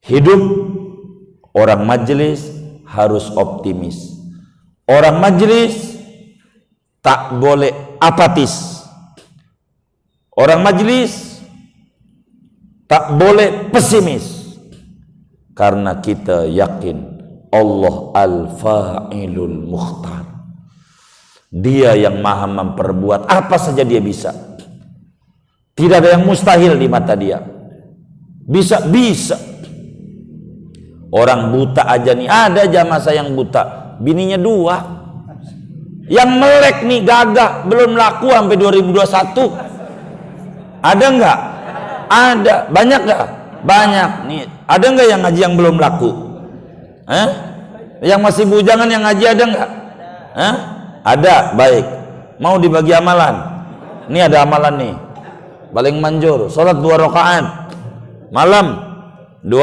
Hidup orang majelis harus optimis. Orang majelis tak boleh apatis. Orang majelis tak boleh pesimis. Karena kita yakin Allah al-fa'ilul mukhtar. Dia yang maha memperbuat apa saja dia bisa. Tidak ada yang mustahil di mata dia. Bisa. Orang buta aja nih, ada aja masa yang buta, bininya 2. Yang melek nih gagah, belum laku sampai 2021. Ada enggak? Ada. Banyak enggak? Banyak nih. Ada enggak yang ngaji yang belum laku? Yang masih bujangan yang ngaji ada enggak? Ada. Baik. Mau dibagi amalan? Ini ada amalan nih. Paling manjur, salat 2 rakaat malam, 2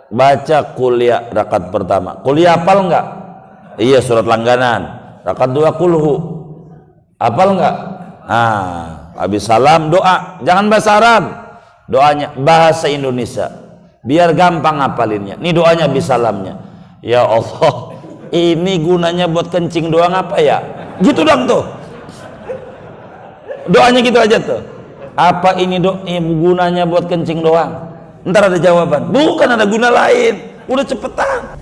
baca kuliah rakaat pertama. Kuliah hafal enggak? Iya, surat langganan. Rakaat 2 kulhu. Hafal enggak? Habis salam doa, jangan bahasa Arab. Doanya bahasa Indonesia. Biar gampang hafalinnya. Ini doanya habis salamnya. Ya Allah, ini gunanya buat kencing doang apa ya? Gitu dong tuh. Doanya gitu aja tuh. Apa ini gunanya buat kencing doang? Ntar ada jawaban. Bukan, ada guna lain. Udah cepetan.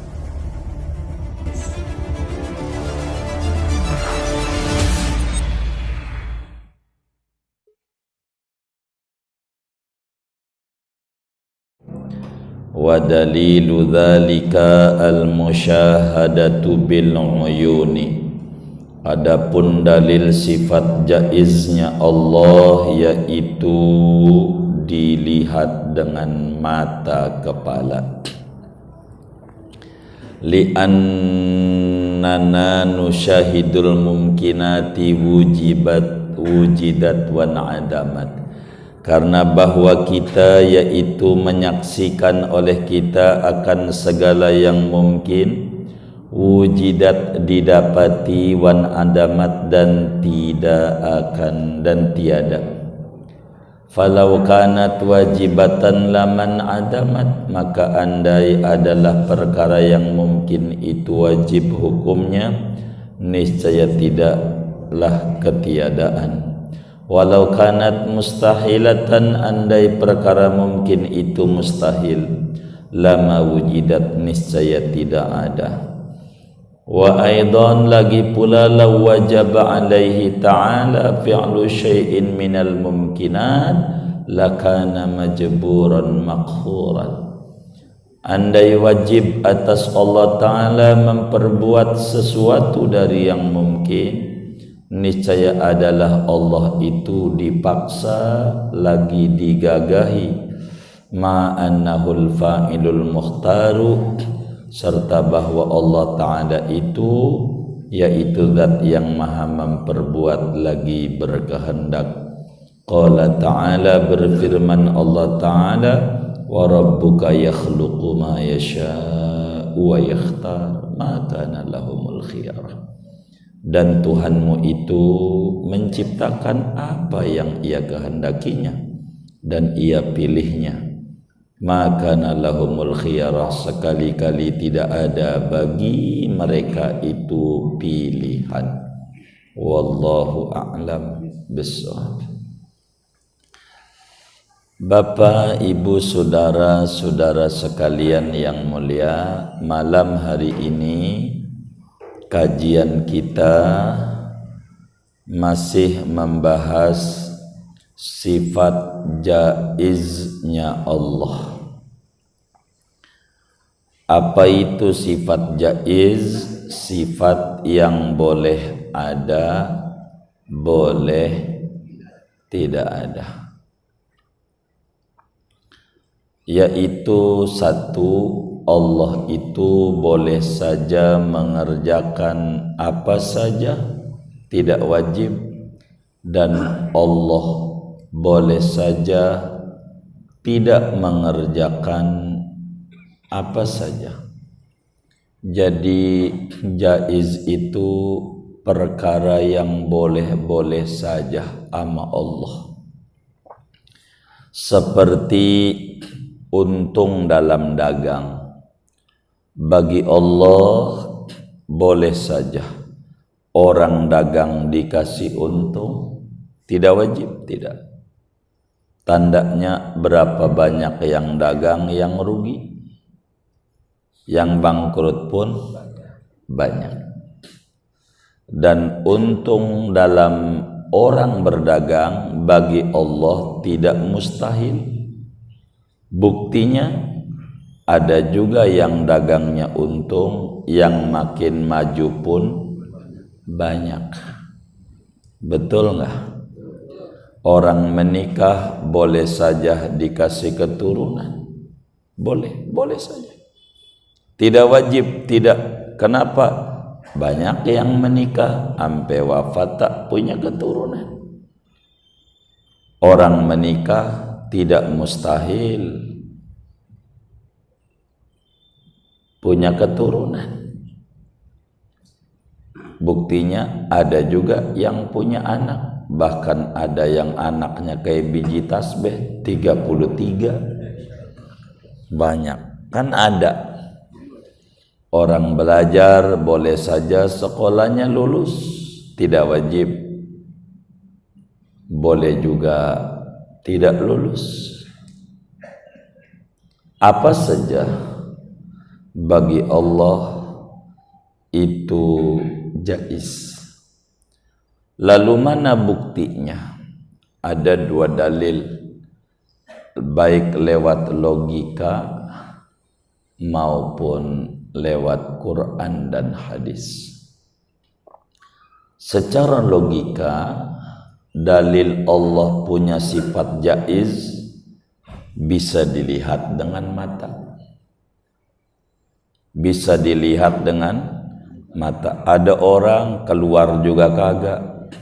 Wa dalilu dzalika al-musyahadatu bil uyuni. Adapun dalil sifat jaiznya Allah yaitu dilihat dengan mata kepala. Li'annana nusyahidul mumkinati wujidat wa na'adamat. Karena bahwa kita yaitu menyaksikan oleh kita akan segala yang mungkin, wujidat didapati, wan adamat dan tidak akan dan tiada. Falau kanat wajibatan laman adamat, maka andai adalah perkara yang mungkin itu wajib hukumnya, niscaya tidaklah ketiadaan. Walau kanat mustahilatan, andai perkara mungkin itu mustahil, lama wujidat, niscaya tidak ada. Wa aidan lagi pula law wajaba alaihi ta'ala fi'lu syai'in minal mumkinat lakana majburan maqhuran. Andai wajib atas Allah Ta'ala memperbuat sesuatu dari yang mungkin, niscaya adalah Allah itu dipaksa lagi digagahi, ma'annahul fa'ilul mukhtaru, serta bahwa Allah Ta'ala itu yaitu zat yang maha memperbuat lagi berkehendak. Qala Ta'ala, berfirman Allah Ta'ala, wa rabbuka yakhluqu ma yasha'u wa yakhtar ma kana lahumul khiyarah. Dan Tuhanmu itu menciptakan apa yang ia kehendakinya dan ia pilihnya. Maka lahumul khiyarah, sekali-kali tidak ada bagi mereka itu pilihan. Wallahu a'lam bishawab. Bapak, Ibu, saudara-saudara sekalian yang mulia, malam hari ini kajian kita masih membahas sifat jaiznya Allah. Apa itu sifat jaiz? Sifat yang boleh ada, boleh tidak ada. Yaitu satu, Allah itu boleh saja mengerjakan apa saja, tidak wajib, dan Allah boleh saja tidak mengerjakan apa saja. Jadi jaiz itu perkara yang boleh-boleh saja sama Allah. Seperti untung dalam dagang. Bagi Allah boleh saja orang dagang dikasih untung, tidak wajib, tidak. Tandanya berapa banyak yang dagang yang rugi, yang bangkrut pun banyak. Dan untung dalam orang berdagang bagi Allah tidak mustahil. Buktinya ada juga yang dagangnya untung, yang makin maju pun banyak. Betul nggak? Orang menikah boleh saja dikasih keturunan, boleh saja. Tidak wajib, tidak. Kenapa? Banyak yang menikah sampai wafat tak punya keturunan. Orang menikah tidak mustahil punya keturunan. Buktinya ada juga yang punya anak, bahkan ada yang anaknya kayak biji tasbih 33. Banyak kan ada. Orang belajar boleh saja sekolahnya lulus, tidak wajib. Boleh juga tidak lulus. Apa saja bagi Allah itu jaiz. Lalu mana buktinya? Ada dua dalil, baik lewat logika maupun lewat Quran dan hadis. Secara logika, dalil Allah punya sifat jaiz bisa dilihat dengan mata. Bisa dilihat dengan mata. Ada orang keluar juga kagak,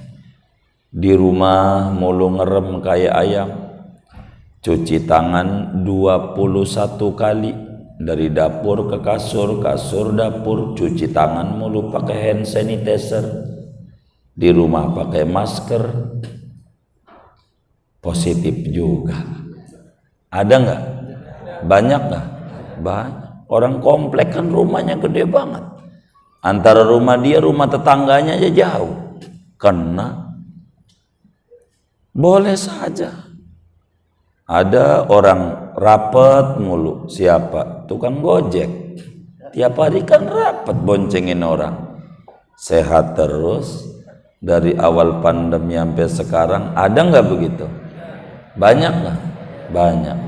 di rumah mulu ngerem kayak ayam, cuci tangan 21 kali, dari dapur ke kasur, kasur dapur, cuci tangan mulu pakai hand sanitizer, di rumah pakai masker. Positif juga. Ada nggak? Banyak nggak? Banyak. Orang komplek kan rumahnya gede banget, antara rumah dia rumah tetangganya aja jauh. Karena boleh saja. Ada orang rapet mulu, siapa? Tukang gojek. Tiap hari kan rapet boncengin orang. Sehat terus dari awal pandemi sampai sekarang. Ada nggak begitu? Banyak nggak? Banyak.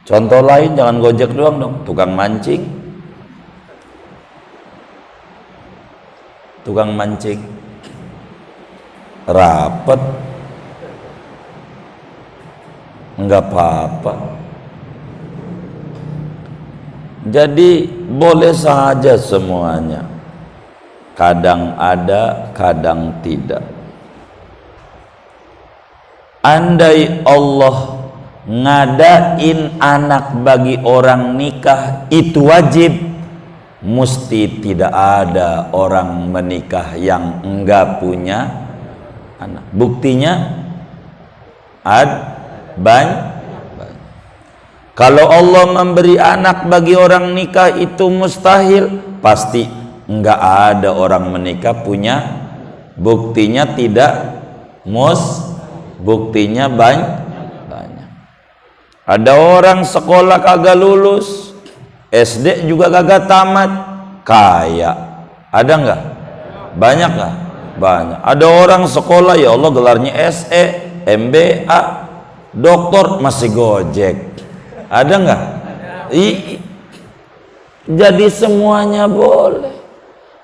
Contoh lain, jangan gojek doang dong. Tukang mancing. Tukang mancing rapet, enggak apa-apa. Jadi boleh saja semuanya. Kadang ada, kadang tidak. Andai Allah ngadain anak bagi orang nikah itu wajib, mesti tidak ada orang menikah yang enggak punya anak. Buktinya banyak. Kalau Allah memberi anak bagi orang nikah itu mustahil, pasti enggak ada orang menikah punya. Buktinya tidak buktinya banyak. Ada orang sekolah kagak lulus, SD juga kagak tamat, kaya. Ada nggak? Banyak nggak? Banyak. Ada orang sekolah ya Allah gelarnya SE, MBA, doktor masih gojek. Ada nggak? Jadi semuanya boleh.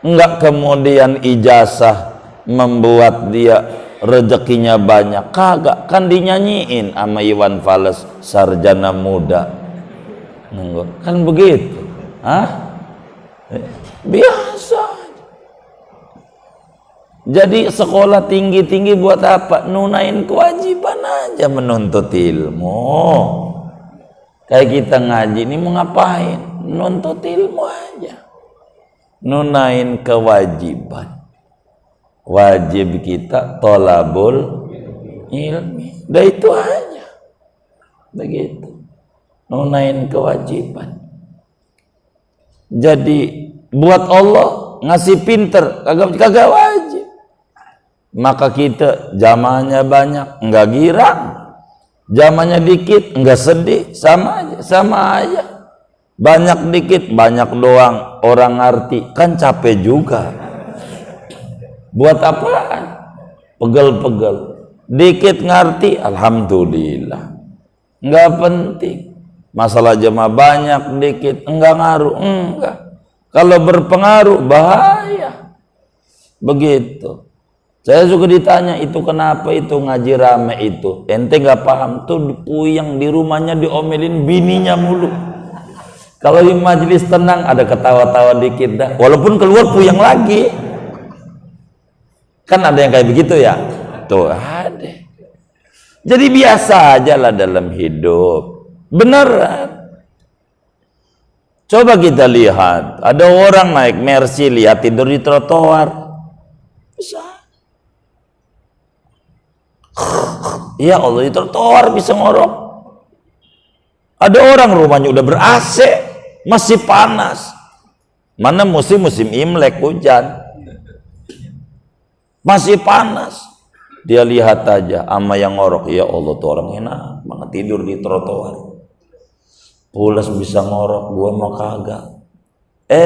Nggak kemudian ijazah membuat dia rezekinya banyak, kagak. Kan dinyanyiin sama Iwan Fals, sarjana muda, kan begitu. Biasa. Jadi sekolah tinggi-tinggi buat apa? Nunain kewajiban aja menuntut ilmu. Kayak kita ngaji ini mau ngapain? Nuntut ilmu aja, nunain kewajiban. Wajib kita tolabul ilmi. Udah itu aja. Begitu. nunain kewajiban. Jadi buat Allah ngasih pinter kagak wajib. Maka kita zamannya banyak enggak girang, zamannya dikit enggak sedih, sama aja. Banyak dikit banyak doang orang ngerti kan capek juga. Buat apaan? Pegel-pegel. Dikit ngerti alhamdulillah. Enggak penting. Masalah jemaah banyak dikit enggak ngaruh, enggak. Kalau berpengaruh bahaya. Begitu. Saya suka ditanya itu kenapa itu ngaji rame itu. Ente enggak paham tuh puyeng di rumahnya diomelin bininya mulu. Kalau di majelis tenang ada ketawa-tawa dikit dah. Walaupun keluar puyeng lagi. Kan ada yang kayak begitu ya. Tuh ada. Jadi biasa aja lah dalam hidup. Beneran. Coba kita lihat, ada orang naik Mercy lihat tidur di trotoar. Bisa. Ya Allah, di trotoar bisa ngorok. Ada orang rumahnya udah ber-AC, masih panas. Mana musim Imlek hujan. Masih panas. Dia lihat aja ama yang ngorok. Ya Allah, tuh orang enak banget tidur di trotoar. Pulas bisa ngorok, gua mau kagak.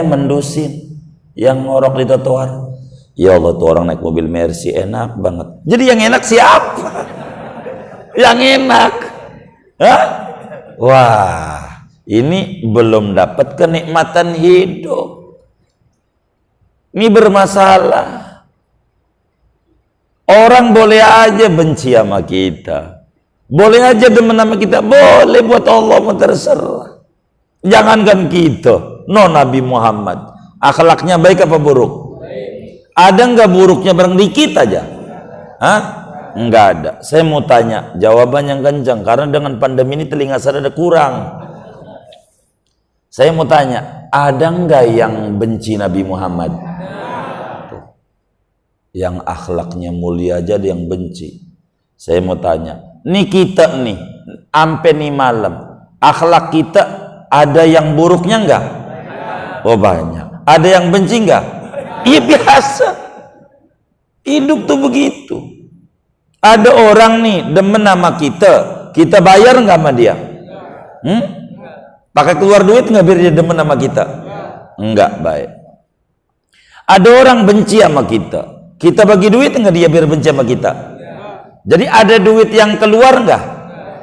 Mendusin yang ngorok di trotoar. Ya Allah, tuh orang naik mobil Mercy enak banget. Jadi yang enak siapa? Yang enak. Hah? Wah, ini belum dapat kenikmatan hidup. Ini bermasalah. Orang boleh aja benci sama kita. Boleh aja demen sama kita, boleh buat Allah mau terserah. Jangankan kita, Nabi Muhammad, akhlaknya baik apa buruk? Ada nggak buruknya bareng dikit aja? Hah? Nggak ada. Saya mau tanya, jawaban yang kencang karena dengan pandemi ini telinga saya ada kurang. Saya mau tanya, ada nggak yang benci Nabi Muhammad? Yang akhlaknya mulia aja ada yang benci. Saya mau tanya, nih kita nih, ampe nih malam, akhlak kita ada yang buruknya enggak? Oh banyak. Ada yang benci enggak? Iya biasa. Hidup tuh begitu. Ada orang nih demen sama kita bayar enggak sama dia? Pakai keluar duit enggak biar dia demen sama kita? Enggak, baik. Ada orang benci sama kita bagi duit enggak dia biar benci sama kita? Jadi ada duit yang keluar enggak?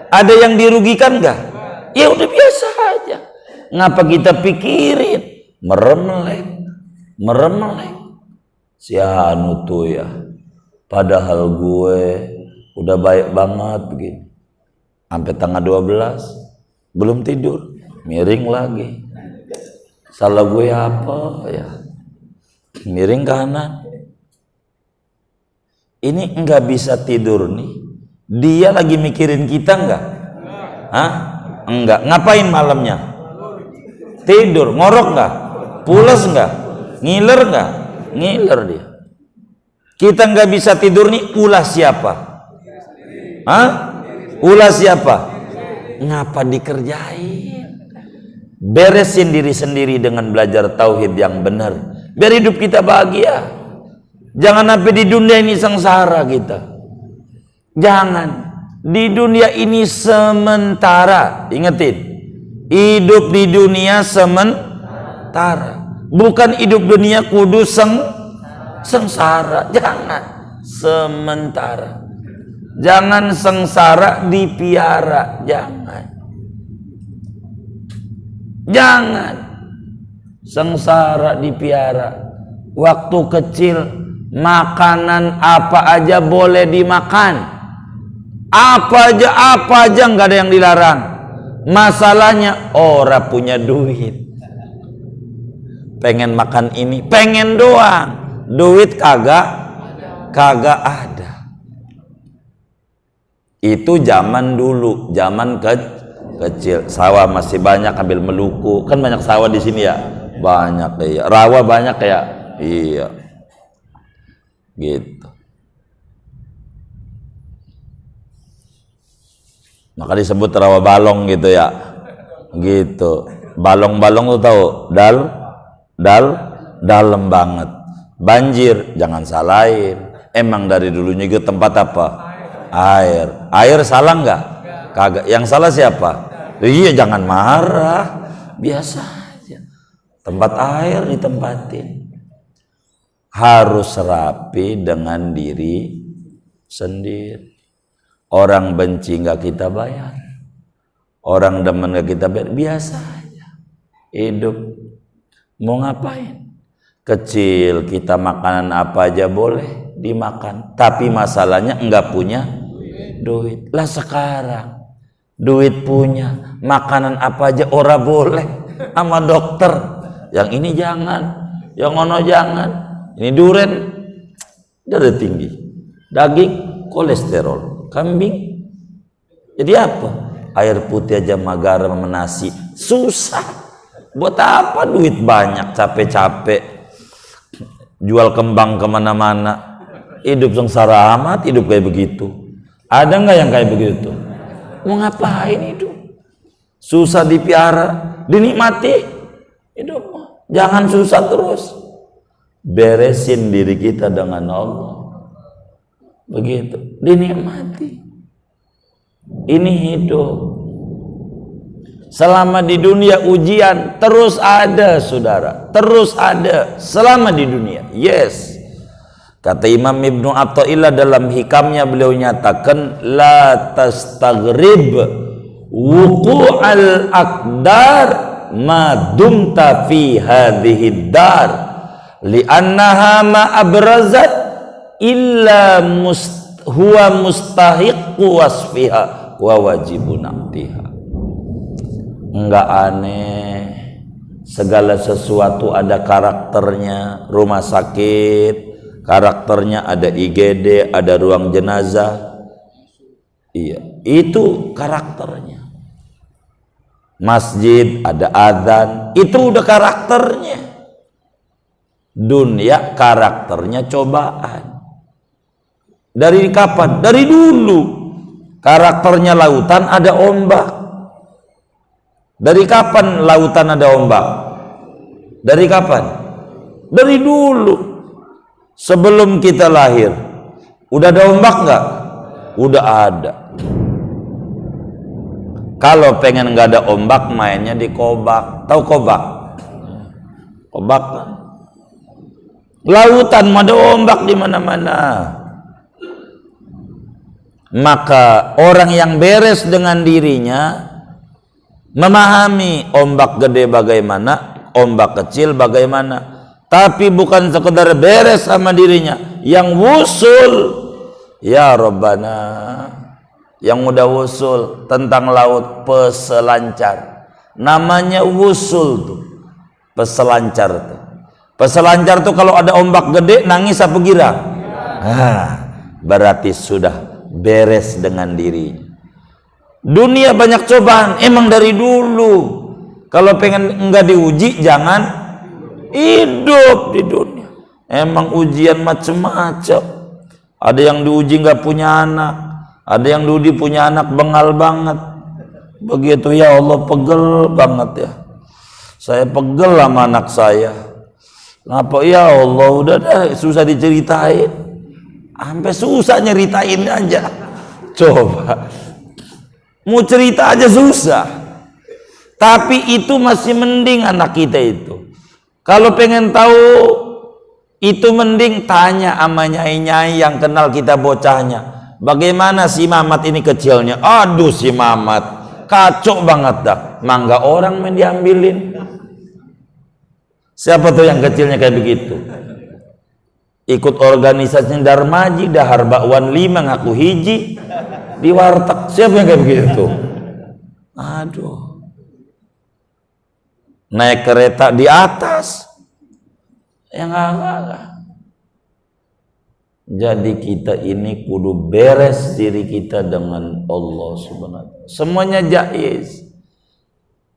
Ada yang dirugikan enggak? Ya udah biasa aja. Ngapa kita pikirin? Meremelek. Si anu tuh ya. Padahal gue udah baik banget begini. Sampai tanggal 12 belum tidur, miring lagi. Salah gue apa ya? Miring kanan. Ini enggak bisa tidur nih. Dia lagi mikirin kita enggak? Hah? Enggak. Ngapain malamnya? Tidur. Ngorok enggak? Pules enggak? Ngiler enggak? Ngiler dia. Kita enggak bisa tidur nih, ulah siapa? Hah? Ulah siapa? Ngapa dikerjain? Beresin diri sendiri dengan belajar tauhid yang benar. Biar hidup kita bahagia. Jangan sampai di dunia ini sengsara kita. Jangan. Di dunia ini sementara. Ingetin. Hidup di dunia sementara. Bukan hidup dunia kudu sengsara. Jangan. Sementara. Jangan sengsara dipiara. Jangan. Sengsara dipiara. Waktu kecil makanan apa aja boleh dimakan, apa aja nggak ada yang dilarang. Masalahnya orang punya duit, pengen makan ini, pengen doang, duit kagak ada. Itu zaman dulu, zaman kecil, sawah masih banyak ambil meluku, kan banyak sawah di sini ya, banyak ya, rawa banyak ya, iya. Gitu. Maka disebut rawa balong gitu ya. gitu. Balong-balong tuh tahu, dalam banget. Banjir jangan salahin, emang dari dulunya itu tempat apa? Air salah nggak? Kagak. Yang salah siapa? Iya, jangan marah, biasa aja. Tempat air ditempatin, harus rapi dengan diri sendiri. Orang benci nggak kita bayar, orang demen nggak kita bayar, biasa aja hidup. Mau ngapain? Kecil kita makanan apa aja boleh dimakan, tapi masalahnya enggak punya duit. Lah sekarang duit punya, makanan apa aja ora boleh sama dokter. Yang ini jangan, yang ono jangan. Ini duren darah tinggi, daging kolesterol, kambing jadi apa? Air putih aja magar sama nasi susah. Buat apa duit banyak, capek-capek jual kembang kemana-mana, hidup sengsara amat hidup kayak begitu. Ada nggak yang kayak begitu? Mau ngapain hidup? Susah dipiara, dinikmati hidup. Jangan susah terus. Beresin diri kita dengan Allah, begitu, dinikmati. Ini hidup. Selama di dunia ujian terus ada, saudara, terus ada selama di dunia. Yes, kata Imam Ibnu Athaillah dalam hikamnya, beliau nyatakan la tastaghrib wuqu'al aqdar ma dumta fi hadhihi dar li'annaha ma abrazat illa huwa mustahiqqu wasfiha wa wajibun naqtiha. Enggak aneh, segala sesuatu ada karakternya. Rumah sakit karakternya, ada IGD, ada ruang jenazah, iya, itu karakternya. Masjid ada adzan, itu udah karakternya. Dunia karakternya cobaan. Dari kapan? Dari dulu. Karakternya lautan ada ombak. Dari kapan lautan ada ombak? Dari kapan? Dari dulu. Sebelum kita lahir udah ada ombak nggak? Udah ada. Kalau pengen nggak ada ombak, mainnya di kobak. Tahu kobak? Kobak kan? Lautan ada ombak di mana-mana. Maka orang yang beres dengan dirinya memahami ombak gede bagaimana, ombak kecil bagaimana, tapi bukan sekedar beres sama dirinya, yang wusul, ya Rabbana, yang udah wusul tentang laut, peselancar, namanya wusul tuh, peselancar tuh. Peselancar tuh kalau ada ombak gede nangis apa girang? Berarti sudah beres dengan dirinya. Dunia banyak cobaan, emang dari dulu. Kalau pengen enggak diuji, jangan hidup di dunia. Emang ujian macam-macam. Ada yang diuji nggak punya anak, ada yang diuji punya anak bengal banget. Begitu, ya Allah, pegel banget ya. Saya pegel sama anak saya. Kenapa ya Allah, udah dah susah diceritain. Sampai susah nyeritain aja. Coba. Mau cerita aja susah. Tapi itu masih mending anak kita itu. Kalau pengen tahu itu mending tanya sama nyai-nyai yang kenal kita bocahnya. Bagaimana si Mamat ini kecilnya? Aduh, si Mamat kacau banget dah. Mangga orang main diambilin. Siapa tuh yang kecilnya kayak begitu? Ikut organisasinya Darmaji, Dahar Bakwan 5 ngaku hiji di warteg. Siapa yang kayak begitu? Aduh. Naik kereta di atas. Ya enggak. Jadi kita ini kudu beres diri kita dengan Allah Subhanahu wa ta'ala. Semuanya jaiz.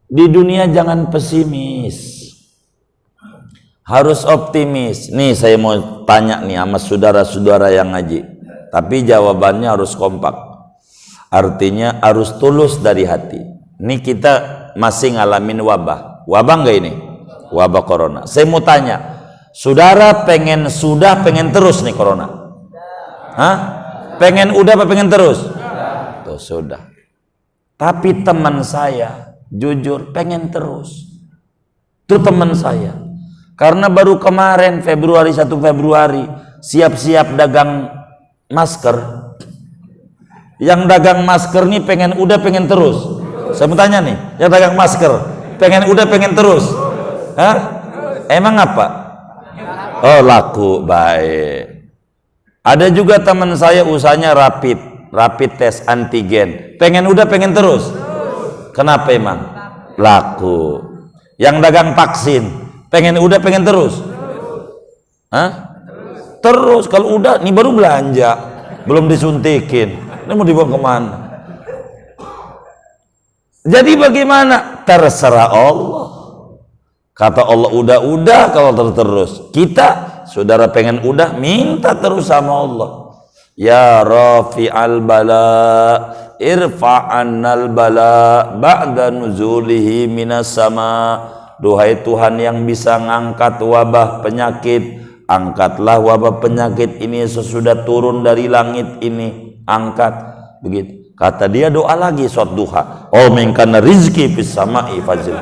Di dunia jangan pesimis. Harus optimis. Nih saya mau tanya nih sama saudara-saudara yang ngaji. Tapi jawabannya harus kompak. Artinya harus tulus dari hati. Ini kita masih ngalamin wabah. Wabah enggak ini? Wabah corona. Saya mau tanya, saudara sudah pengen terus nih corona? Hah? Pengen udah apa pengen terus? Tuh sudah. Tapi teman saya jujur pengen terus. Itu teman saya. Karena baru kemarin 1 Februari siap-siap dagang masker. Yang dagang masker nih pengen terus. Saya mau tanya nih, yang dagang masker pengen terus. Hah? Emang apa? Oh, laku, baik. Ada juga teman saya usahanya rapid test antigen. Pengen terus. Kenapa emang? Laku. Yang dagang vaksin pengen terus. Hah? Terus. Kalau udah nih baru belanja, belum disuntikin. Ini mau dibawa kemana? Jadi bagaimana? Terserah Allah. Kata Allah udah kalau terus. Kita saudara pengen udah, minta terus sama Allah. Ya rafi'al bala irfa'annal bala ba'da nuzulihi minas sama. Duhai Tuhan yang bisa ngangkat wabah penyakit, angkatlah wabah penyakit ini sesudah turun dari langit ini. Angkat. Begitu. Kata dia doa lagi sholat duha. Oh mingkana rizki fis sama'i fazil.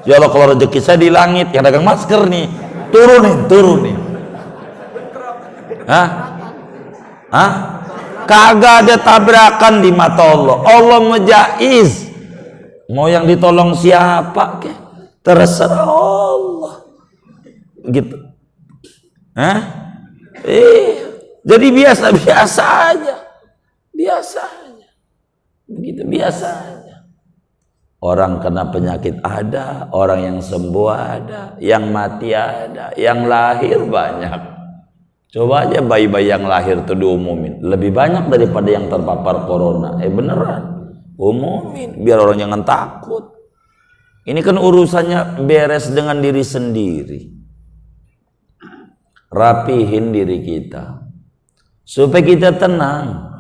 Ya Allah, kalau rezeki saya di langit, yang dagang masker nih, turunin. Hah? Kagak ada tabrakan di mata Allah. Allah mejaiz. Mau yang ditolong siapa ke? Terserah Allah. Gitu. Hah? Jadi biasa aja. Begitu biasa aja. Orang kena penyakit ada, orang yang sembuh ada, yang mati ada, yang lahir banyak. Coba aja bayi-bayi yang lahir tuh diumumin, lebih banyak daripada yang terpapar corona. Beneran, umumin biar orang jangan takut. Ini kan urusannya beres dengan diri sendiri. Rapihin diri kita supaya kita tenang.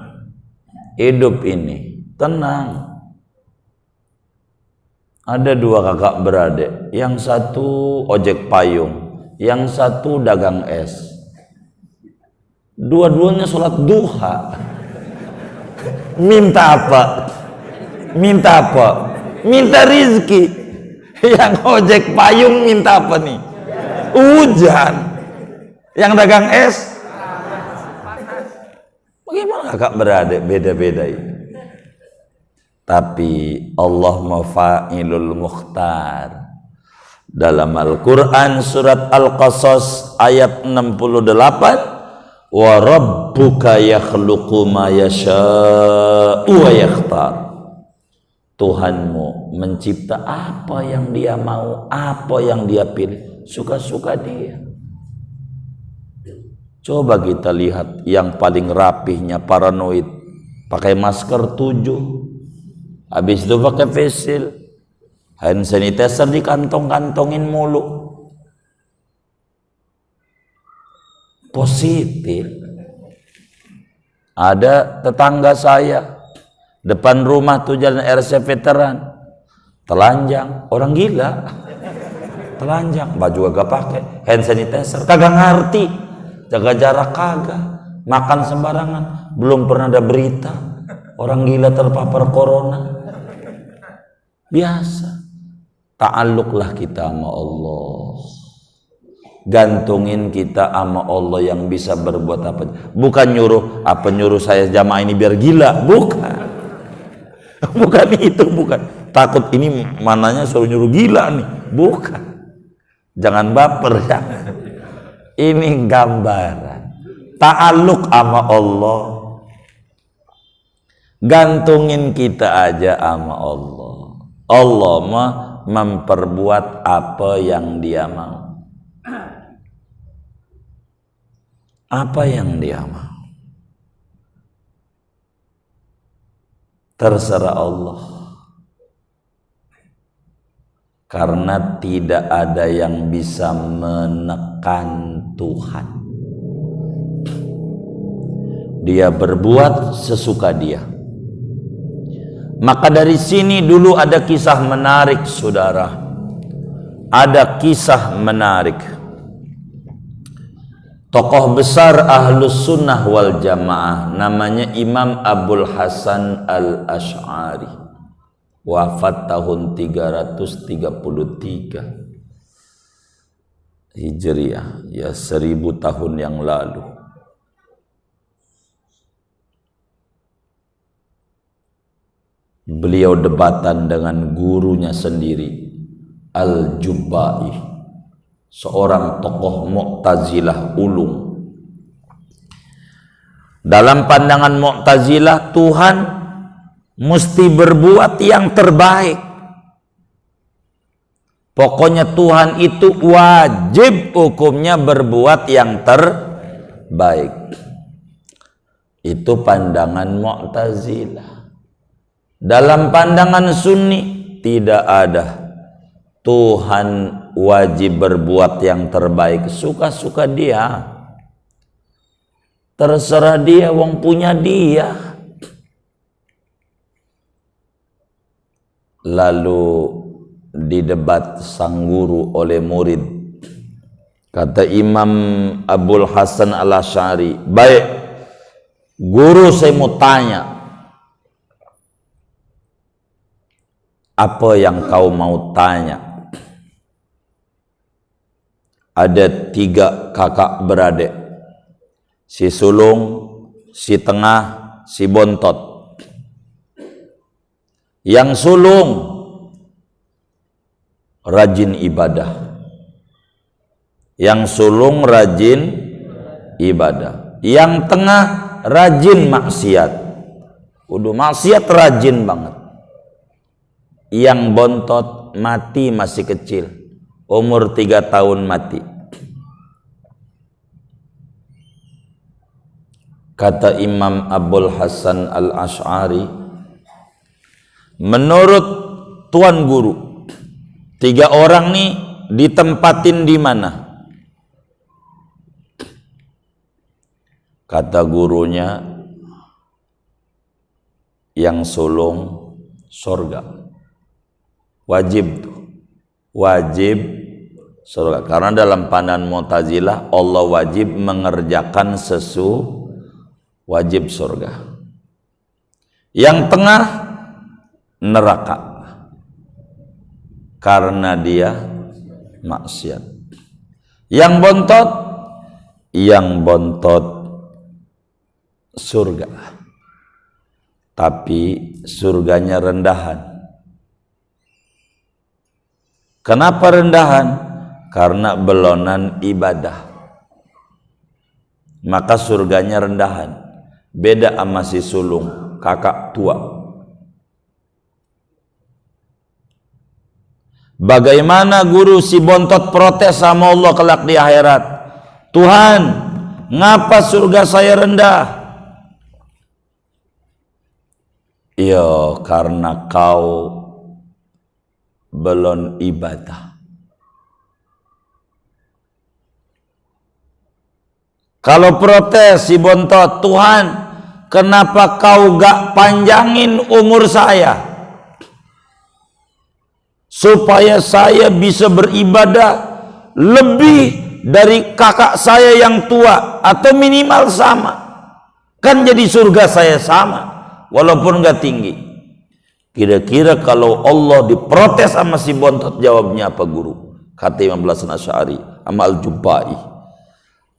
Hidup ini tenang. Ada 2 kakak beradik, yang satu ojek payung, yang satu dagang es. Dua-duanya sholat duha. Minta apa? Minta rizki. Yang ojek payung minta apa nih? Hujan. Yang dagang es? Bagaimana kakak beradik? Beda-beda ini. Tapi Allah mafa'ilul mukhtar. Dalam Al-Quran surat Al-Qasas ayat 68, wa rabbuka yakhluqu ma yasha'u wa yakhtar. Tuhanmu mencipta apa yang dia mau, apa yang dia pilih, suka-suka dia. Coba kita lihat yang paling rapihnya paranoid, pakai masker 7. Habis itu pakai face shield, hand sanitizer dikantong-kantongin mulu. Positif. Ada tetangga saya depan rumah tuh jalan RC veteran, telanjang, orang gila. Telanjang, baju kagak pakai, hand sanitizer, kagak ngerti, jaga jarak kagak, makan sembarangan, belum pernah ada berita orang gila terpapar corona. Biasa. Ta'alluqlah kita sama Allah. Gantungin kita sama Allah yang bisa berbuat apa. Bukan nyuruh saya jamaah ini biar gila, bukan. Bukan itu, bukan. Takut ini mananya suruh nyuruh gila nih, bukan. Jangan baper ya. Ini gambaran. Ta'alluq sama Allah. Gantungin kita aja sama Allah. Allah mah memperbuat apa yang dia mau. Apa yang dia mau. Terserah Allah. Karena tidak ada yang bisa menekan Tuhan. Dia berbuat sesuka dia. Maka dari sini dulu ada kisah menarik, saudara. Ada kisah menarik. Tokoh besar Ahlus Sunnah wal Jamaah, namanya Imam Abul Hasan Al-Asy'ari, wafat tahun 333 Hijriah, ya 1000 tahun yang lalu. Beliau debatan dengan gurunya sendiri, Al-Jubba'i, seorang tokoh Mu'tazilah ulung. Dalam pandangan Mu'tazilah, Tuhan mesti berbuat yang terbaik. Pokoknya Tuhan itu wajib hukumnya berbuat yang terbaik. Itu pandangan Mu'tazilah. Dalam pandangan Sunni tidak ada. Tuhan wajib berbuat yang terbaik, suka-suka dia. Terserah dia, wong punya dia. Lalu didebat sang guru oleh murid. Kata Imam Abul Hasan Al-Asy'ari, baik guru, saya mau tanya, apa yang kau mau tanya? Ada 3 kakak beradik, si sulung, si tengah, si bontot. Yang sulung rajin ibadah, yang sulung rajin ibadah, yang tengah rajin maksiat. Udah maksiat rajin banget. Yang bontot mati masih kecil, umur 3 tahun mati. Kata Imam Abul Hasan Al-Asy'ari, menurut tuan guru, 3 orang nih ditempatin di mana? Kata gurunya, yang sulung surga. Wajib tuh, wajib surga. Karena dalam pandangan Mu'tazilah, Allah wajib mengerjakan wajib surga. Yang tengah neraka karena dia maksiat. Yang bontot surga, tapi surganya rendahan. Kenapa rendahan? Karena belonan ibadah, maka surganya rendahan. Beda sama si sulung, kakak tua. Bagaimana guru si bontot protes sama Allah kelak di akhirat? Tuhan, ngapa surga saya rendah? Iya, karena kau belum ibadah. Kalau protes si bontot, Tuhan, kenapa kau gak panjangin umur saya supaya saya bisa beribadah lebih dari kakak saya yang tua, atau minimal sama? Kan jadi surga saya sama walaupun gak tinggi. Kira-kira kalau Allah diprotes sama si bontot, jawabnya apa guru? Kata Imam Hasan Asy'ari sama Al-Jubba'i.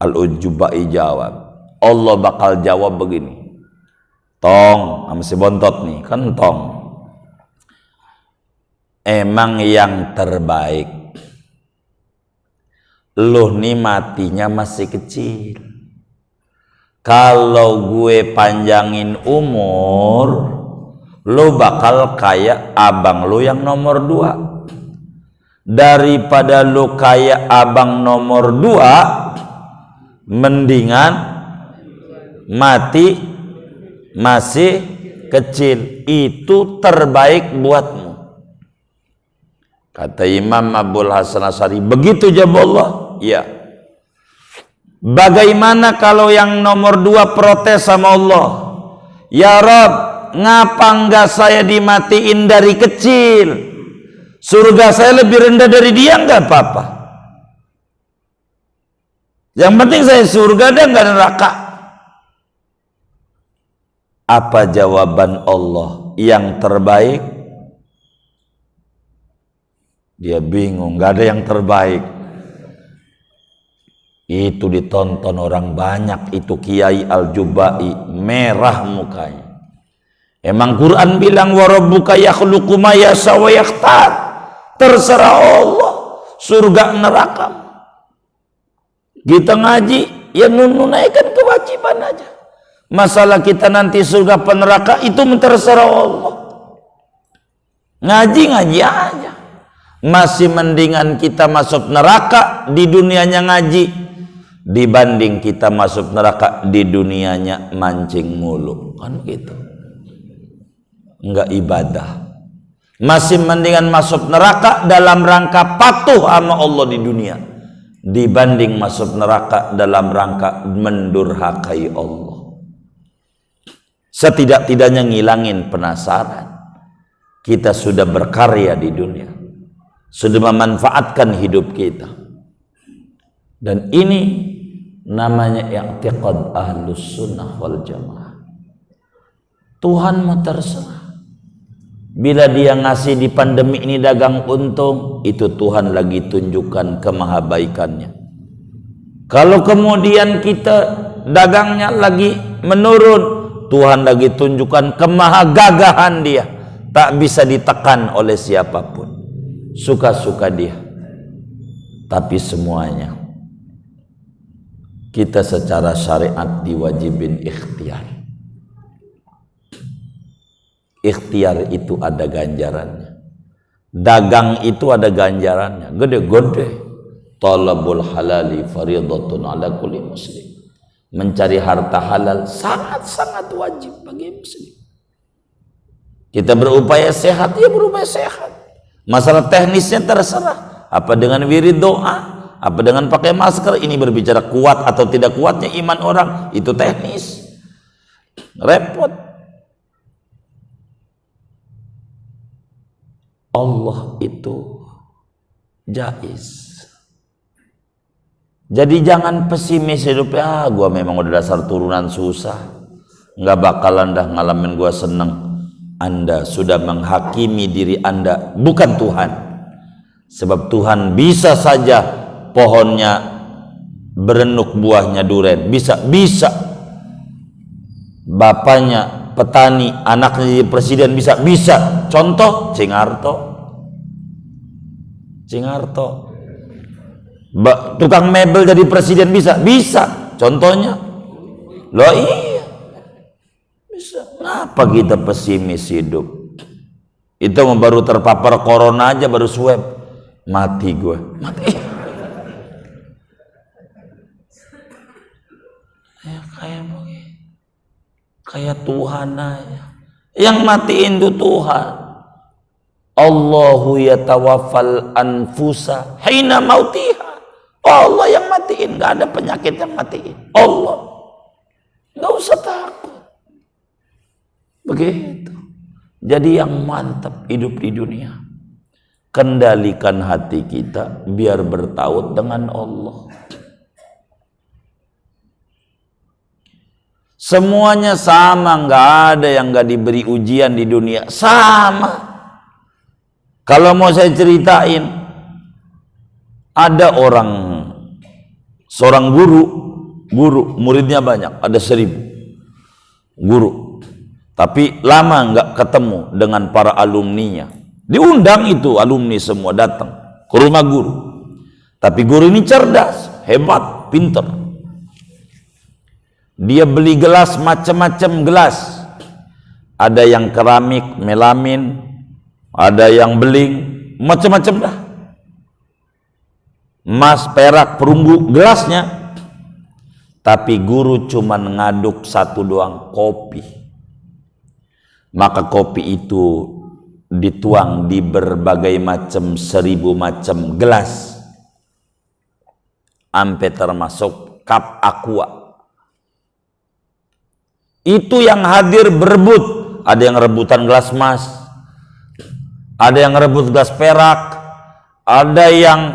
Al-Jubba'i jawab, Allah bakal jawab begini. Tong, sama si bontot nih, kan tong. Emang yang terbaik, lu nih matinya masih kecil. Kalau gue panjangin umur, lu bakal kayak abang lu yang nomor 2. Daripada lu kayak abang nomor 2, mendingan mati masih kecil. Itu terbaik buatmu. Kata Imam Abul Hasan Asy'ari, begitu jawab Allah. Ya. Bagaimana kalau yang nomor 2 protes sama Allah? Ya Rabb, ngapa enggak saya dimatiin dari kecil? Surga saya lebih rendah dari dia, enggak apa-apa. Yang penting saya surga dan enggak neraka. Apa jawaban Allah yang terbaik? Dia bingung, enggak ada yang terbaik. Itu ditonton orang banyak, itu Kiai Al-Jubai, merah mukanya. Emang Quran bilang wa rabbuka yakhluqu ma yasha wa yakhtar. Terserah Allah, surga neraka. Kita ngaji, ya menunaikan kewajiban aja. Masalah kita nanti surga apa neraka itu terserah Allah. Ngaji aja. Masih mendingan kita masuk neraka di dunianya ngaji dibanding kita masuk neraka di dunianya mancing mulu, kan gitu. Enggak ibadah. Masih mendingan masuk neraka dalam rangka patuh sama Allah di dunia dibanding masuk neraka dalam rangka mendurhakai Allah. Setidak-tidaknya ngilangin penasaran. Kita sudah berkarya di dunia, sudah memanfaatkan hidup kita, dan ini namanya i'tiqad ahlus sunnah wal jamaah. Tuhan mau terserah. Bila dia ngasih di pandemi ini dagang untung, itu Tuhan lagi tunjukkan kemahabaikannya. Kalau kemudian kita dagangnya lagi menurun, Tuhan lagi tunjukkan kemahagagahan dia. Tak bisa ditekan oleh siapapun. Suka-suka dia. Tapi semuanya kita secara syariat diwajibin ikhtiar. Ikhtiar itu ada ganjarannya. Dagang itu ada ganjarannya. Gede-gede. Talabul halali faridatun ala kulli muslim. Mencari harta halal sangat-sangat wajib bagi muslim. Kita berupaya sehat, ya berupaya sehat. Masalah teknisnya terserah. Apa dengan wirid doa, apa dengan pakai masker, ini berbicara kuat atau tidak kuatnya iman orang, itu teknis. Repot. Allah itu jaiz. Jadi jangan pesimis hidupnya, gua memang udah dasar turunan susah, nggak bakalan dah ngalamin gua seneng. Anda sudah menghakimi diri Anda, bukan Tuhan. Sebab Tuhan bisa saja pohonnya berenuk buahnya duren, bisa. Bapaknya petani, anaknya jadi presiden, bisa. Contoh Cingarto. Tukang mebel jadi presiden, bisa. Contohnya, loh iya, bisa. Kenapa kita pesimis hidup? Itu baru terpapar corona aja baru swab, mati gue, mati. Ya kayak Tuhan aja. Yang matiin itu Tuhan. Allahu yatawaffal anfusa hina mautiha. Allah yang matiin, nggak ada penyakit yang matiin. Allah, nggak usah takut. Begitu. Jadi yang mantap hidup di dunia, kendalikan hati kita biar bertaut dengan Allah. Semuanya sama, nggak ada yang nggak diberi ujian di dunia, sama. Kalau mau saya ceritain, ada seorang guru muridnya banyak, ada 1000 guru, tapi lama nggak ketemu dengan para alumninya. Diundang itu alumni semua datang ke rumah guru, tapi guru ini cerdas, hebat, pinter. Dia beli gelas, macam-macam gelas, ada yang keramik, melamin, ada yang beling, macam-macam dah, emas, perak, perunggu gelasnya. Tapi guru cuma ngaduk satu doang, kopi. Maka kopi itu dituang di berbagai macam 1000 macam gelas, sampai termasuk cup aqua. Itu yang hadir berebut, ada yang rebutan gelas emas, ada yang rebut gelas perak, ada yang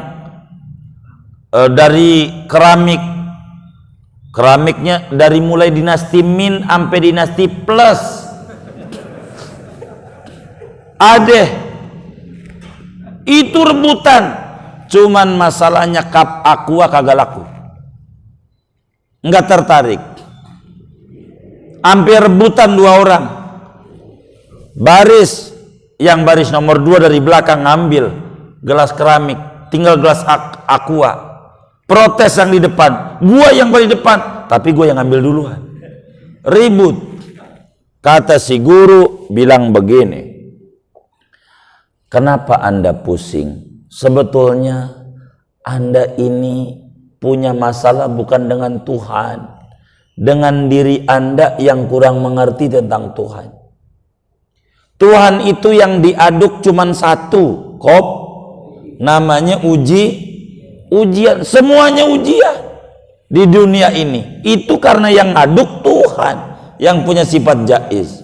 dari keramiknya dari mulai dinasti Min sampai dinasti Plus. Ada itu rebutan, cuman masalahnya cup aqua kagak laku, nggak tertarik. Hampir rebutan 2 orang, yang baris nomor 2 dari belakang ngambil gelas keramik, tinggal gelas aqua. Protes yang di depan, gua yang paling depan, tapi gua yang ngambil duluan. Ribut. Kata si guru bilang begini, kenapa Anda pusing? Sebetulnya Anda ini punya masalah bukan dengan Tuhan, dengan diri Anda yang kurang mengerti tentang Tuhan. Tuhan itu yang diaduk cuman satu, namanya ujian. Semuanya ujian di dunia ini. Itu karena yang ngaduk Tuhan, yang punya sifat jaiz.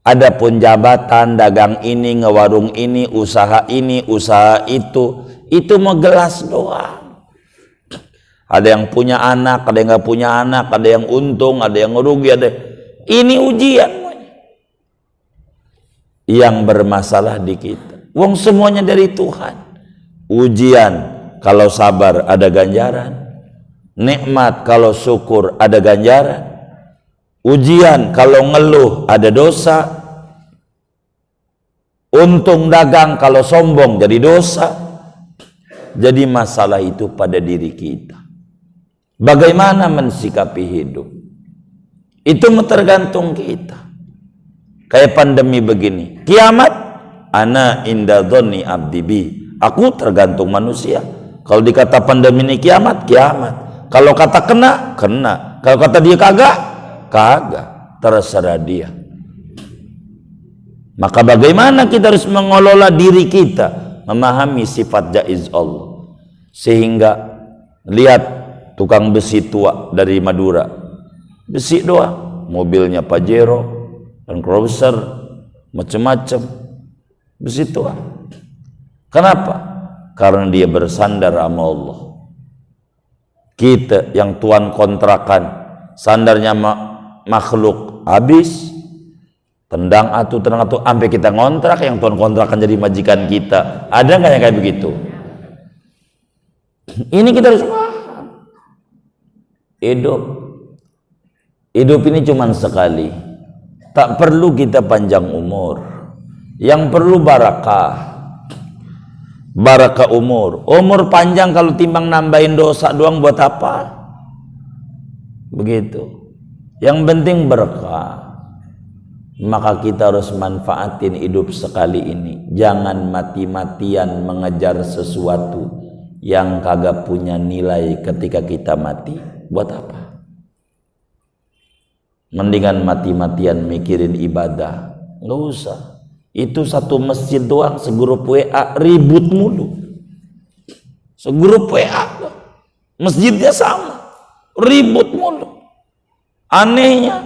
Adapun jabatan, dagang ini, ngewarung ini, usaha itu mau gelas doang. Ada yang punya anak, ada yang nggak punya anak, ada yang untung, ada yang rugi, ini ujian. Yang bermasalah di kita. Wong semuanya dari Tuhan. Ujian, kalau sabar ada ganjaran. Nikmat kalau syukur ada ganjaran. Ujian kalau ngeluh ada dosa. Untung dagang kalau sombong jadi dosa. Jadi masalah itu pada diri kita. Bagaimana mensikapi hidup? Itu tergantung kita. Kayak pandemi begini, kiamat, ana inda dhonni abdi bi. Aku tergantung manusia. Kalau dikata pandemi ini kiamat, kiamat. Kalau kata kena, kena. Kalau kata dia kagak, kagak. Terserah dia. Maka bagaimana kita harus mengelola diri kita, memahami sifat jaiz Allah. Sehingga lihat tukang besi tua dari Madura, besi doang, mobilnya Pajero dan Cruiser, macam-macam, besi tua. Kenapa? Karena dia bersandar sama Allah. Kita yang tuan kontrakan, sandarnya makhluk, habis tendang atuh, sampai kita ngontrak, yang tuan kontrakan jadi majikan kita. Ada nggak yang kayak begitu? Ini kita harus paham. Hidup ini cuma sekali. Tak perlu kita panjang umur. Yang perlu barakah. Barakah umur. Umur panjang kalau timbang nambahin dosa doang buat apa? Begitu. Yang penting berkah. Maka kita harus manfaatin hidup sekali ini. Jangan mati-matian mengejar sesuatu yang kagak punya nilai ketika kita mati. Buat apa? Mendingan mati-matian mikirin ibadah. Nggak usah. Itu satu masjid doang, segrup WA ribut mulu. Segrup WA, masjidnya sama, ribut mulu. Anehnya,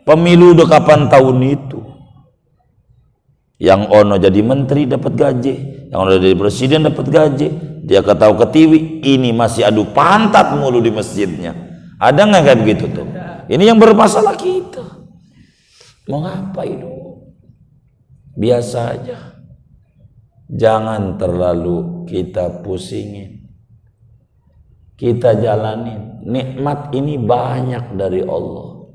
pemilu udah kapan tahun itu? Yang ono jadi menteri dapat gaji, yang ono jadi presiden dapat gaji. Dia ketahu ke TV, ini masih adu pantat mulu di masjidnya. Ada nggak kayak begitu tuh? Ini yang bermasalah kita. Mau ngapain itu? Biasa aja. Jangan terlalu kita pusingin. Kita jalanin. Nikmat ini banyak dari Allah.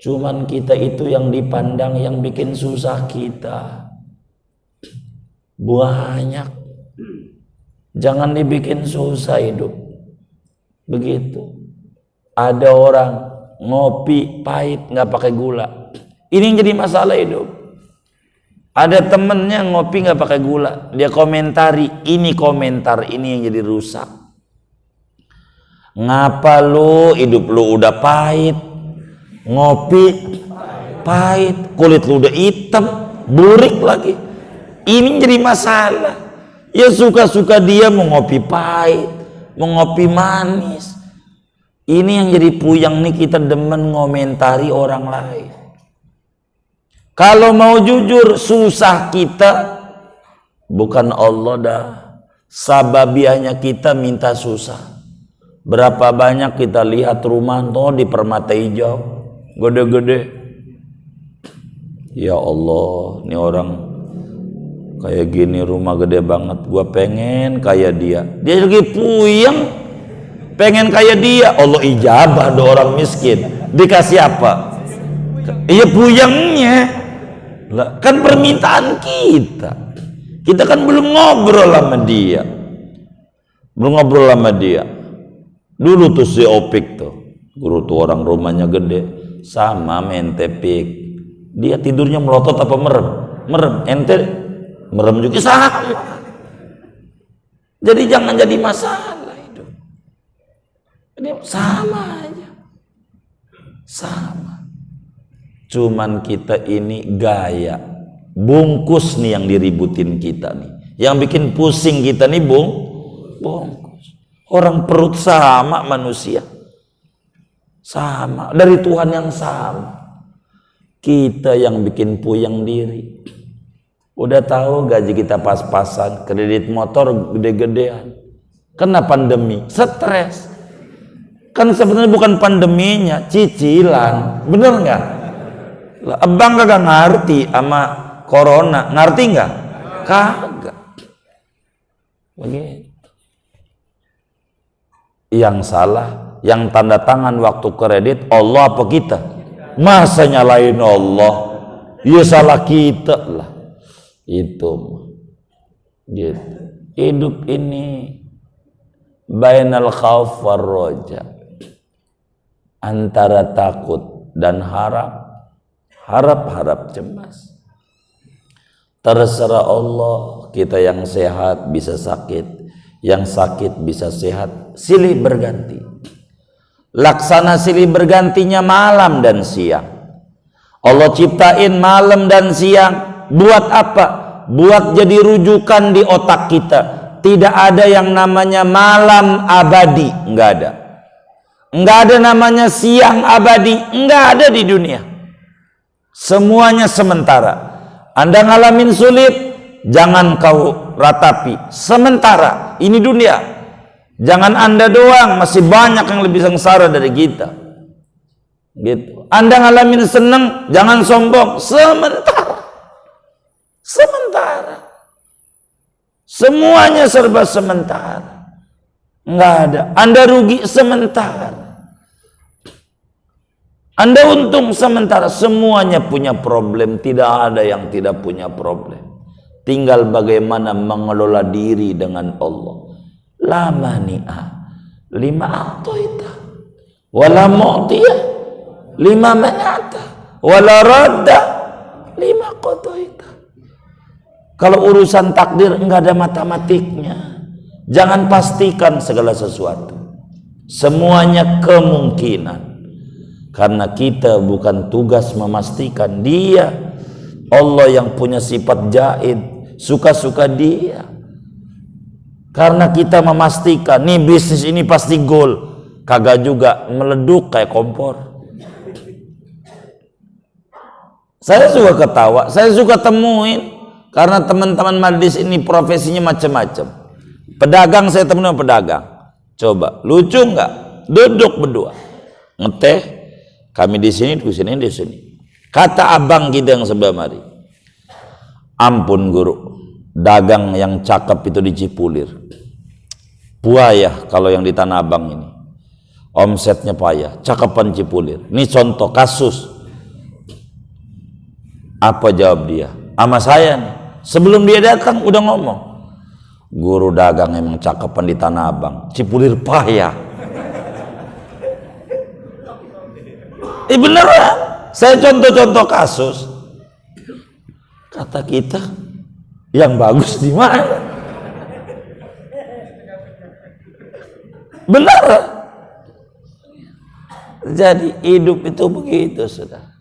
Cuman kita itu yang dipandang, yang bikin susah kita. Banyak. Jangan dibikin susah hidup. Begitu. Ada orang ngopi pahit nggak pakai gula. Ini yang jadi masalah hidup. Ada temennya ngopi nggak pakai gula, dia komentari, ini komentar ini yang jadi rusak. Ngapa lu hidup lu udah pahit, ngopi pahit, kulit lu udah hitam, burik lagi. Ini jadi masalah. Ya suka-suka dia mau ngopi pahit, mau ngopi manis. Ini yang jadi puyang nih, kita demen ngomentari orang lain. Kalau mau jujur, susah kita, bukan Allah dah. Sababiahnya kita minta susah. Berapa banyak kita lihat rumah tuh di Permata Hijau, gede-gede. Ya Allah, ini orang kayak gini rumah gede banget. Gua pengen kayak dia. Dia lagi puyeng, pengen kayak dia. Allah ijabah do orang miskin. Dikasih apa? Iya puyengnya. Lah, kan permintaan kita. Kita kan belum ngobrol sama dia. Dulu tuh si Opik tuh, guru tuh orang rumahnya gede, sama mentepik. Dia tidurnya melotot apa merem? Merem. Ente merem juga sama. Jadi jangan jadi masalah itu. Ini sama aja. Sama. Cuman kita ini gaya. Bungkus nih yang diributin kita nih. Yang bikin pusing kita nih bungkus. Orang perut sama manusia. Sama. Dari Tuhan yang sama. Kita yang bikin puyeng diri. Udah tahu gaji kita pas-pasan, kredit motor gede-gedean. Kena pandemi, stres. Kan sebenarnya bukan pandeminya, cicilan. Bener nggak? Abang kagak ngerti sama corona, ngerti nggak? Kagak. Begitu. Yang salah, yang tanda tangan waktu kredit Allah apa kita? Masa nyalain Allah? Ya salah kita lah. Itu gitu. Hidup ini bainal khauf war roja, antara takut dan harap cemas. Terserah Allah. Kita yang sehat bisa sakit, yang sakit bisa sehat, silih berganti. Laksana silih bergantinya malam dan siang. Allah ciptain malam dan siang. Buat apa? Buat jadi rujukan di otak kita. Tidak ada yang namanya malam abadi, enggak ada. Enggak ada namanya siang abadi, enggak ada di dunia. Semuanya sementara. Anda ngalamin sulit, jangan kau ratapi. Sementara, ini dunia. Jangan Anda doang, masih banyak yang lebih sengsara dari kita. Gitu. Anda ngalamin seneng, jangan sombong. Sementara. Semuanya serba sementara. Enggak ada. Anda rugi sementara. Anda untung sementara. Semuanya punya problem. Tidak ada yang tidak punya problem. Tinggal bagaimana mengelola diri dengan Allah. La mani'a lima a'taita wala mu'tiya lima mana'ta wala radda lima qadaita. Kalau urusan takdir enggak ada matematiknya. Jangan pastikan segala sesuatu. Semuanya kemungkinan. Karena kita bukan tugas memastikan. Dia Allah yang punya sifat jaid, suka-suka dia. Karena kita memastikan nih bisnis ini pasti goal, kagak juga, meleduk kayak kompor. Saya suka ketawa, saya suka temuin karena teman-teman majlis ini profesinya macam-macam. Pedagang saya temuin pedagang. Coba lucu nggak? Duduk berdua ngeteh, kami di sini, di sini. Kata abang kita yang sebelah mari, ampun guru, dagang yang cakep itu di Cipulir buaya. Kalau yang di Tanah Abang ini omsetnya payah, cakepan Cipulir. Ini contoh kasus. Apa jawab dia sama saya nih? Sebelum dia datang udah ngomong, guru dagang emang cakepan di Tanah Abang, Cipulir payah. Beneran, saya contoh-contoh kasus. Kata kita, yang bagus di mana? Benar. Jadi hidup itu begitu, sudah.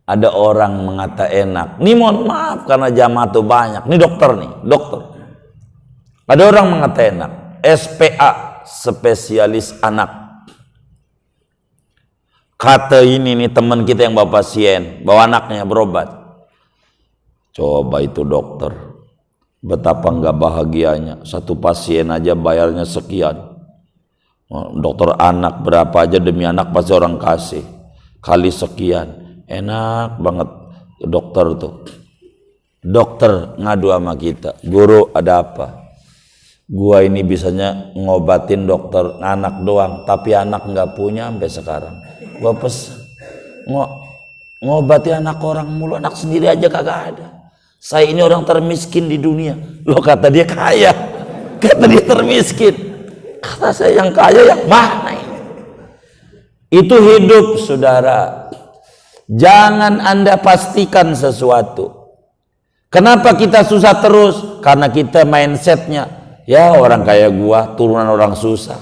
Ada orang mengata enak. Nih mohon maaf karena jamaah tuh banyak. Nih dokter nih, dokter. Ada orang mengata enak. SPA, spesialis anak. Kata ini nih teman kita yang bawa pasien, bawa anaknya berobat. Coba itu dokter, betapa nggak bahagianya. Satu pasien aja bayarnya sekian. Dokter anak berapa aja demi anak pasti orang kasih. Kali sekian, enak banget dokter tuh. Dokter ngadu sama kita, guru ada apa? Gua ini bisanya ngobatin dokter anak doang, tapi anak nggak punya sampai sekarang. Gua pesen ngobati anak orang mulu, anak sendiri aja kagak ada. Saya ini orang termiskin di dunia. Loh, kata dia kaya, kata dia termiskin. Kata saya yang kaya yang mana ini? Itu hidup, saudara. Jangan Anda pastikan sesuatu. Kenapa kita susah terus? Karena kita mindsetnya, ya orang kaya gua turunan orang susah.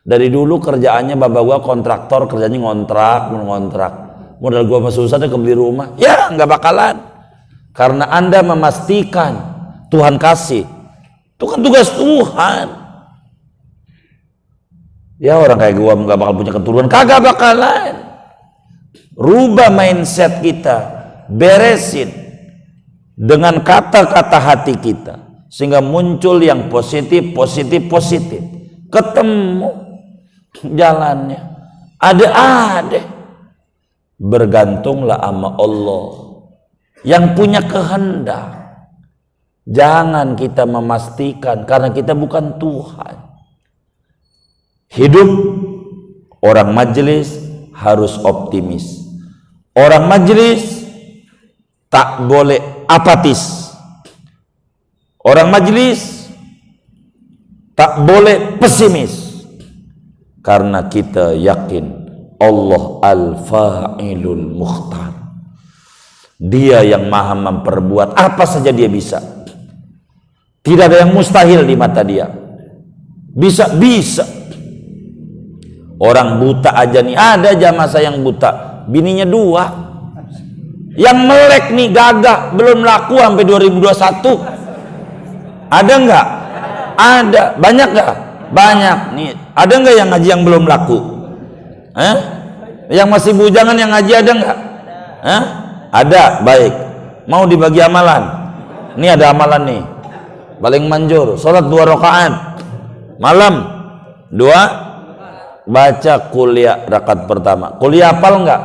Dari dulu kerjaannya bapak gua kontraktor, kerjanya ngontrak. Modal gua masih susah, dia kebeli rumah. Ya nggak bakalan. Karena Anda memastikan Tuhan kasih. Itu kan tugas Tuhan. Ya orang kayak gua nggak bakal punya keturunan, kagak bakalan. Rubah mindset kita, beresin dengan kata-kata hati kita, sehingga muncul yang positif. Ketemu jalannya, ada. Bergantunglah sama Allah yang punya kehendak. Jangan kita memastikan, karena kita bukan Tuhan. Hidup orang majelis harus optimis. Orang majelis tak boleh apatis. Orang majelis tak boleh pesimis. Karena kita yakin Allah al-fa'ilul mukhtar. Dia yang maha memperbuat apa saja, dia bisa. Tidak ada yang mustahil di mata dia. Bisa. Orang buta aja nih, ada jamaah saya yang buta, bininya 2. Yang melek nih gagah, belum laku sampai 2021. Ada nggak? Ada. Banyak nggak? Banyak nih. Ada nggak yang ngaji yang belum laku? Yang masih bujangan yang ngaji ada nggak? Ada. Baik. Mau dibagi amalan? Ini ada amalan nih. Paling manjur. Sholat 2 rakaat malam. 2. Baca kuliah rakaat pertama. Kuliah hafal nggak?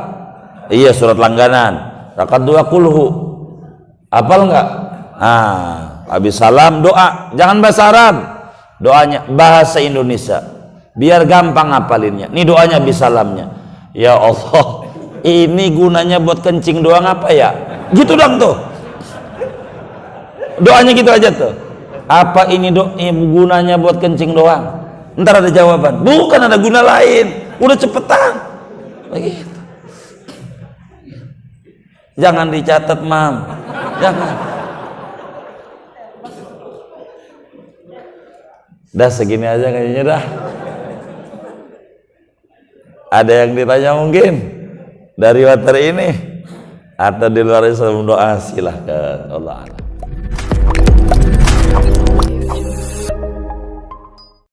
Iya, surat langganan. Rakaat 2 kulhu. Hafal nggak? Habis salam doa. Jangan bahasa Arab. Doanya bahasa Indonesia. Biar gampang hafalinnya. Ini doanya habis salamnya. Ya Allah, ini gunanya buat kencing doang apa ya? Gitu dong tuh. Doanya gitu aja tuh. Apa ini gunanya buat kencing doang? Ntar ada jawaban. Bukan, ada guna lain. Udah cepetan. Begitu. Jangan dicatat, Mam. Jangan. Dah segini aja kayaknya dah. Ada yang ditanya mungkin dari materi ini atau di luar sebelum doa, silahkan. Allah.